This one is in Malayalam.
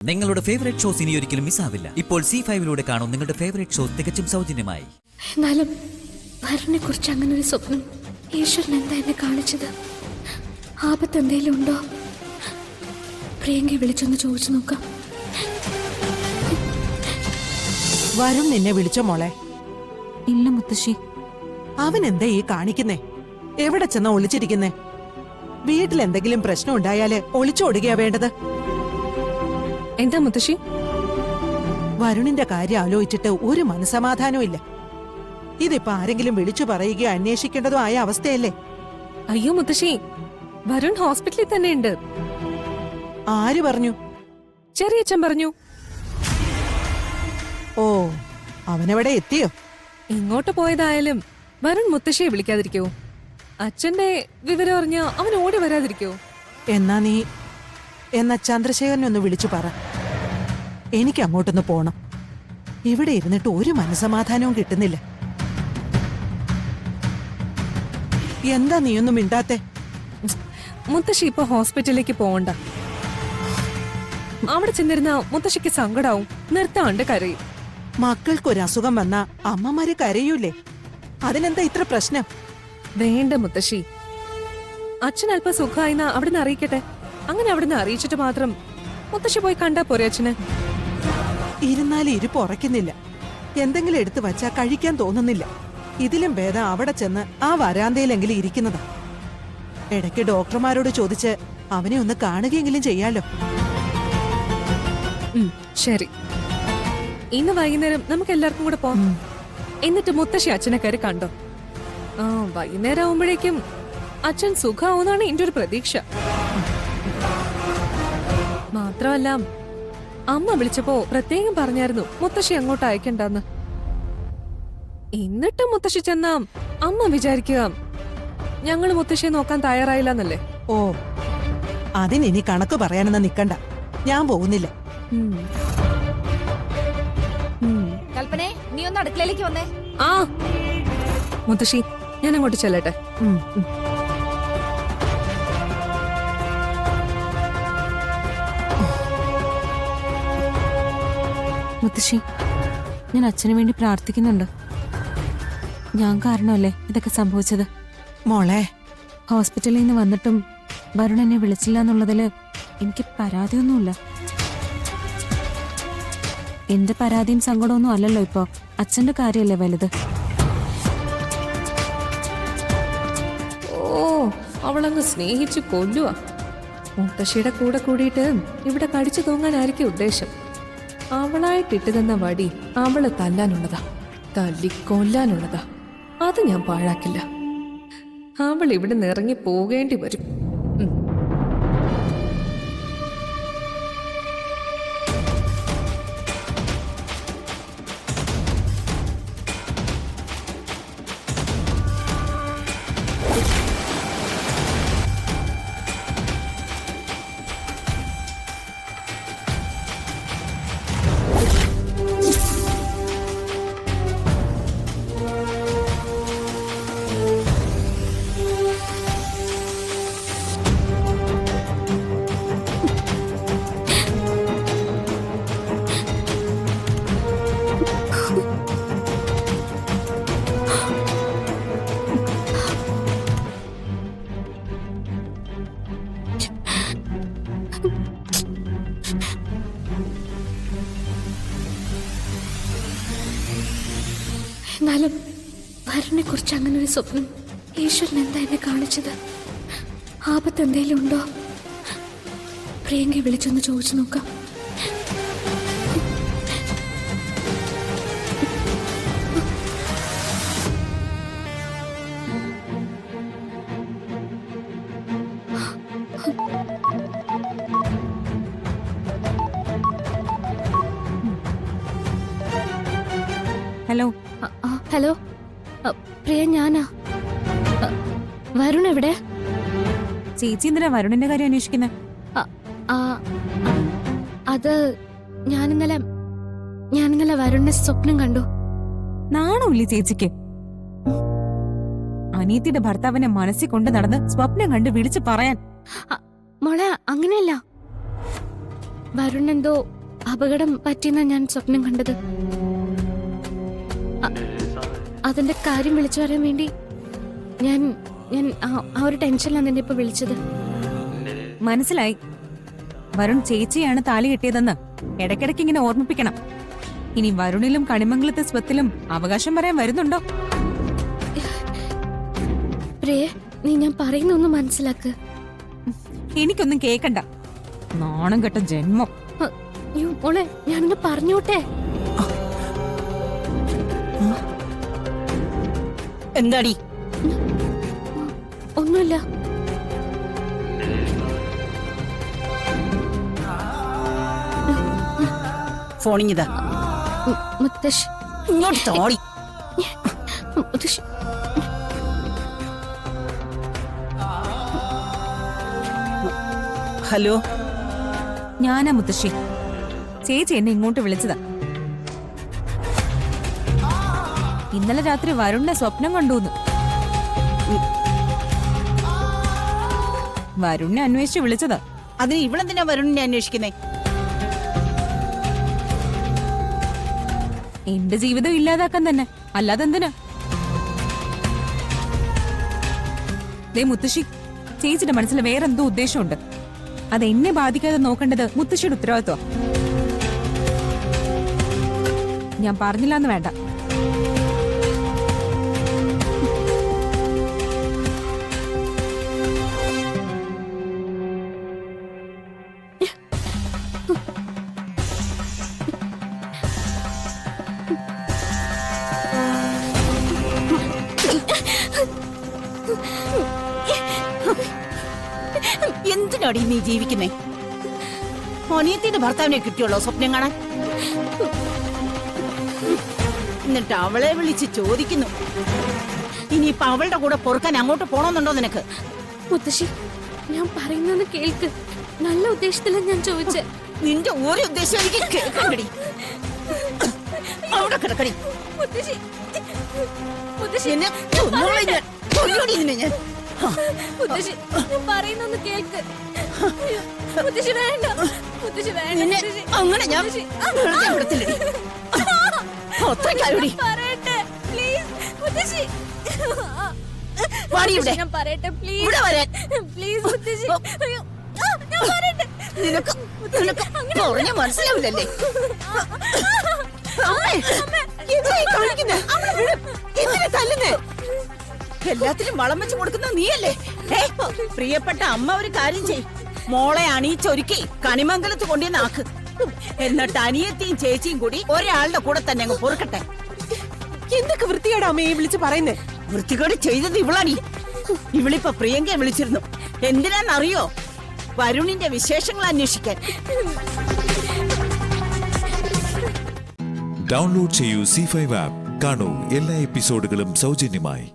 നിങ്ങളുടെ ഫേവറേറ്റ് ഷോസ് ഇനി ഒരിക്കലും മിസ്സാവില്ല. ഇപ്പോൾ C5 കാണും നിങ്ങളുടെ ഫേവറേറ്റ് ഷോസ് തികച്ചും സൗജന്യമായി. എന്നാലും വരനെ കുറിച്ച് അങ്ങനെ ഒരു സ്വപ്നം ഈശ്വരൻ എന്താ എന്നെ കാണിച്ചത്? ആപത്ത് എന്തെങ്കിലും ഉണ്ടോ? പ്രിയങ്കയെ വിളിച്ചൊന്ന് ചോദിച്ചു നോക്കാം. വരുൺ നിന്നെ വിളിച്ചോ മോളെ? ഇല്ല മുത്തശ്ശി. അവൻ എന്താ ഈ കാണിക്കുന്നേ? എവിടെ ചെന്നാ ഒളിച്ചിരിക്കുന്നേ? വീട്ടിൽ എന്തെങ്കിലും പ്രശ്നം ഉണ്ടായാല് ഒളിച്ചോടുകയാ വേണ്ടത്. എന്താ മുത്തശ്ശി? വരുണിന്റെ കാര്യം ആലോചിച്ചിട്ട് ഒരു മനസമാധാനവും ഇല്ല. ഇതിപ്പോ ആരെങ്കിലും വിളിച്ചു പറയുകയോ അന്വേഷിക്കേണ്ടതോ ആയ അവസ്ഥയല്ലേ? അയ്യോ മുത്തശ്ശി, വരുൺ ഹോസ്പിറ്റലിൽ തന്നെ ഉണ്ട്. ആര് പറഞ്ഞു? ചെറിയച്ഛൻ പറഞ്ഞു. ഓ, അവനെവിടെ എത്തിയോ? ഇങ്ങോട്ട് പോയതായാലും വരുൺ മുത്തശ്ശിയെ വിളിക്കാതിരിക്കോ? അച്ഛന്റെ വിവരം അറിഞ്ഞ അവൻ ഓടി വരാതിരിക്കോ? എന്നാ ചന്ദ്രശേഖരനെ ഒന്ന് വിളിച്ചു പറ. എനിക്ക് അങ്ങോട്ടൊന്ന് പോണം. ഇവിടെ ഇരുന്നിട്ട് ഒരു മനസമാധാനവും കിട്ടുന്നില്ല. എന്താ നീയൊന്നും മിണ്ടാത്തെ? മുത്തശ്ശി ഇപ്പൊ ഹോസ്പിറ്റലിലേക്ക് പോകണ്ട. അവിടെ ചെന്നിരുന്ന മുത്തശ്ശിക്ക് സങ്കടാവും, നിർത്താണ്ട് കരയും. മക്കൾക്കൊരസുഖം വന്നാ അമ്മമാര് കരയൂലേ? അതിനെന്താ ഇത്ര പ്രശ്നം? വേണ്ട മുത്തശ്ശി, അച്ഛൻ അല്പം സുഖമായിന്നാ അവിടുന്ന് അറിയിക്കട്ടെ. അങ്ങനെ അവിടുന്ന് അറിയിച്ചിട്ട് മാത്രം മുത്തശ്ശി പോയി കണ്ടാ പോരെ അച്ഛന്? ഇരുന്നാലും ഇരിപ്പ് ഉറക്കുന്നില്ല. എന്തെങ്കിലും എടുത്തു വച്ചാ കഴിക്കാൻ തോന്നുന്നില്ല. ഇതിലും ഭേദം അവിടെ ചെന്ന് ആ വരാന്തയിലെങ്കിലും ഇരിക്കുന്നതാ. ഇടയ്ക്ക് ഡോക്ടർമാരോട് ചോദിച്ച് അവനെ ഒന്ന് കാണുകയെങ്കിലും ചെയ്യാലോ. ശരി, ഇന്ന് വൈകുന്നേരം നമുക്ക് എല്ലാവർക്കും കൂടെ പോവാം. എന്നിട്ട് മുത്തശ്ശി അച്ഛനെ കയറി കണ്ടോ? വൈകുന്നേരം ആവുമ്പോഴേക്കും അച്ഛൻ സുഖാവുന്നാണ് എന്റെ ഒരു പ്രതീക്ഷ. മാത്രമല്ല, അമ്മ വിളിച്ചപ്പോ പ്രത്യേകം പറഞ്ഞായിരുന്നു മുത്തശ്ശി അങ്ങോട്ട് അയക്കണ്ടെന്ന്. എന്നിട്ട് മുത്തശ്ശി ചെന്നാ അമ്മ വിചാരിക്കുക ഞങ്ങള് മുത്തശ്ശിയെ നോക്കാൻ തയ്യാറായില്ലെന്നല്ലേ? ഓ, അതിനി കണക്ക് പറയാനെന്ന് നിക്കണ്ട. ഞാൻ പോകുന്നില്ല. കൽപ്പനെ, നീ ഒന്ന് അടുക്കളയിലേക്ക് വന്നേ. ആ മുത്തശ്ശി, ഞാൻ അങ്ങോട്ട് ചെല്ലട്ടെ. മുത്തശ്ശി, ഞാൻ അച്ഛന് വേണ്ടി പ്രാർത്ഥിക്കുന്നുണ്ട്. ഞാൻ കാരണമല്ലേ ഇതൊക്കെ സംഭവിച്ചത്. മോളെ, ഹോസ്പിറ്റലിൽ നിന്ന് വന്നിട്ടും വരുൺ എന്നെ വിളിച്ചില്ല എന്നുള്ളതില് എനിക്ക് പരാതിയൊന്നുമില്ല. എന്റെ പരാതിയും സങ്കടമൊന്നും അല്ലല്ലോ ഇപ്പൊ. അച്ഛന്റെ കാര്യമല്ലേ വലുത്. ഓ, അവളങ്ങ് സ്നേഹിച്ചു കൊല്ലുക. മുത്തശ്ശിയുടെ കൂടെ കൂടിയിട്ട് ഇവിടെ കടിച്ചു തൂങ്ങാനായിരിക്കും ഉദ്ദേശം. അവളായിട്ടിട്ട് തന്ന വടി അവള് തല്ലാനുള്ളതാ, തല്ലിക്കൊല്ലാനുള്ളതാ. അത് ഞാൻ പാഴാക്കില്ല. അവൾ ഇവിടെ നിറങ്ങി പോകേണ്ടി വരും. എന്നാലും വരനെ കുറിച്ച് അങ്ങനെ ഒരു സ്വപ്നം ഈശ്വരൻ എന്താ എന്നെ കാണിച്ചത്? ആപത്ത് എന്തെങ്കിലും ഉണ്ടോ? പ്രിയങ്കയെ വിളിച്ചൊന്ന് ചോദിച്ചു നോക്കാം. ഹലോ. ഹലോ പ്രിയ, ഞാനാ. വരുൺ എവിടെ? ചേച്ചി എന്തിനാ വരുണിന്റെ കാര്യം അന്വേഷിക്കുന്നത്? അത് ഞാനിന്നലെ വരുണിനെ സ്വപ്നം കണ്ടു. നാണമില്ലേ ചേച്ചിക്ക്? അനിയത്തിയുടെ ഭർത്താവിനെ മനസ്സിൽ കൊണ്ട് നടന്ന് സ്വപ്നം കണ്ട് വിളിച്ചു പറയാൻ. മോളെ, അങ്ങനെയല്ല. വരുൺ എന്തോ അപകടം പറ്റിയെന്നാ ഞാൻ സ്വപ്നം കണ്ടത്. അതിന്റെ കാര്യം വിളിച്ചു പറയാൻ വേണ്ടി ഞാൻ ഞാൻ ആ ഒരു ടെൻഷനിലാണ് നിന്നെ ഇപ്പൊ വിളിച്ചത്. മനസ്സിലായി. വരുൺ ചേച്ചിയാണ് താലി കെട്ടിയതെന്ന് ഇടയ്ക്കിടയ്ക്ക് ഇങ്ങനെ ഓർമ്മിപ്പിക്കണം. ഇനി വരുണിലും കണിമംഗലത്തെ സ്വത്തിലും അവകാശം പറയാൻ വരുന്നുണ്ടോ? പ്രിയ, നീ ഞാൻ പറയുന്ന ഒന്ന് മനസ്സിലാക്ക്. എനിക്കൊന്നും കേക്കണ്ട. നാണം കെട്ട ജന്മം. അയ്യോ മോളെ, ഞാനൊന്ന് പറഞ്ഞോട്ടെ. എന്താടി? ഒന്നുമില്ല. ഫോണിങ്ങിതാ. മുത്തശ്ശി ഇങ്ങോട്ട് തോടി. മുത്തശ്ശി ഹലോ, ഞാനാ മുത്തശ്ശി. ചേച്ചി എന്നെ ഇങ്ങോട്ട് വിളിച്ചതാ. ഇന്നലെ രാത്രി വരുണിനെ സ്വപ്നം കണ്ടൂന്ന്. വരുണിനെ അന്വേഷിച്ച് വിളിച്ചതാ. അതിന് ഇവളെന്തിനാ വരുണിനെ അന്വേഷിക്കുന്നേ? എന്റെ ജീവിതം ഇല്ലാതാക്കാൻ തന്നെ, അല്ലാതെ എന്തിനാ? ദേ മുത്തശ്ശി, ചേച്ചിയുടെ മനസ്സിൽ വേറെന്തോ ഉദ്ദേശമുണ്ട്. അത് എന്നെ ബാധിക്കാതെ നോക്കേണ്ടത് മുത്തശ്ശിയുടെ ഉത്തരവാദിത്വം. ഞാൻ പറഞ്ഞില്ലാന്ന് വേണ്ട. എന്തിനാടി നീ ജീവിക്കുന്നേ? അനിയത്തിന്റെ ഭർത്താവിനെ കിട്ടിയുള്ളോ സ്വപ്നം കാണാൻ? എന്നിട്ട് അവളെ വിളിച്ച് ചോദിക്കുന്നു, ഇനിയിപ്പൊ അവളുടെ കൂടെ പൊറുക്കാൻ അങ്ങോട്ട് പോണമെന്നുണ്ടോ നിനക്ക്? മുത്തശ്ശി, ഞാൻ പറയുന്നത് കേൾക്ക്. നല്ല ഉദ്ദേശത്തിലാണ് ഞാൻ ചോദിച്ചേ. നിന്റെ ഒരു ഉദ്ദേശം എനിക്ക് കേൾക്കണ്ടടി. അവിടെ കിടക്കടി. മുത്തശ്ശി, മുത്തശ്ശി, എന്നെ കൊന്നോളാം ഞാൻ. കൊല്ലുവടി നിന്നെ ഞാൻ. മുത്തശ്ശി, ഞാൻ പറയുന്നൊന്ന് കേൾക്ക്. മുത്തശ്ശി വേണ്ട, മുത്തശ്ശി വേണ്ട. നിന്നെ മുത്തശ്ശി, അങ്ങനെ ഞാൻ മുത്തശ്ശി. വെറുതെ വിടത്തില്ലടി. അത്രയ്ക്കായോടി. പറയട്ടെ പ്ലീസ് മുത്തശ്ശി. വാടി ഇവിടെ. മുത്തശ്ശി, ഞാൻ പറയട്ടെ പ്ലീസ്. ഇവിടെ വരാൻ. പ്ലീസ് മുത്തശ്ശി. അയ്യോ, ഞാൻ പറയട്ടെ. നിനക്ക് പറഞ്ഞ മനസ്സിലാവില്ലല്ലേ? അമ്മേ, എന്തായി കാണിക്കുന്നെ? എന്തിനാ തല്ലുന്നേ? എല്ലാത്തിനും വളം വെച്ച് കൊടുക്കുന്ന നീയല്ലേ? പ്രിയപ്പെട്ട അമ്മ ഒരു കാര്യം ചെയ്, മോളെ അണിയിച്ചൊരുക്കി കണിമംഗലത്ത് കൊണ്ടുവന്നാക്ക്. എന്നിട്ട് അനിയത്തിയും ചേച്ചിയും കൂടി ഒരാളുടെ കൂടെ തന്നെ അങ്ങ് പൊറുക്കട്ടെ. എന്തൊക്കെ വൃത്തിയാടാ അമ്മയെ വിളിച്ച് പറയുന്നേ? വൃത്തികേട് ചെയ്തത് ഇവളാണി. ഇവളിപ്പോ പ്രിയങ്കയെ വിളിച്ചിരുന്നു. എന്തിനാന്നറിയോ? വരുണിന്റെ വിശേഷങ്ങൾ അന്വേഷിക്കാൻ. ഡൗൺലോഡ് ചെയ്യൂ C5 ആപ്പ്. കാണൂ എല്ലാ എപ്പിസോഡുകളും സൗജന്യമായി.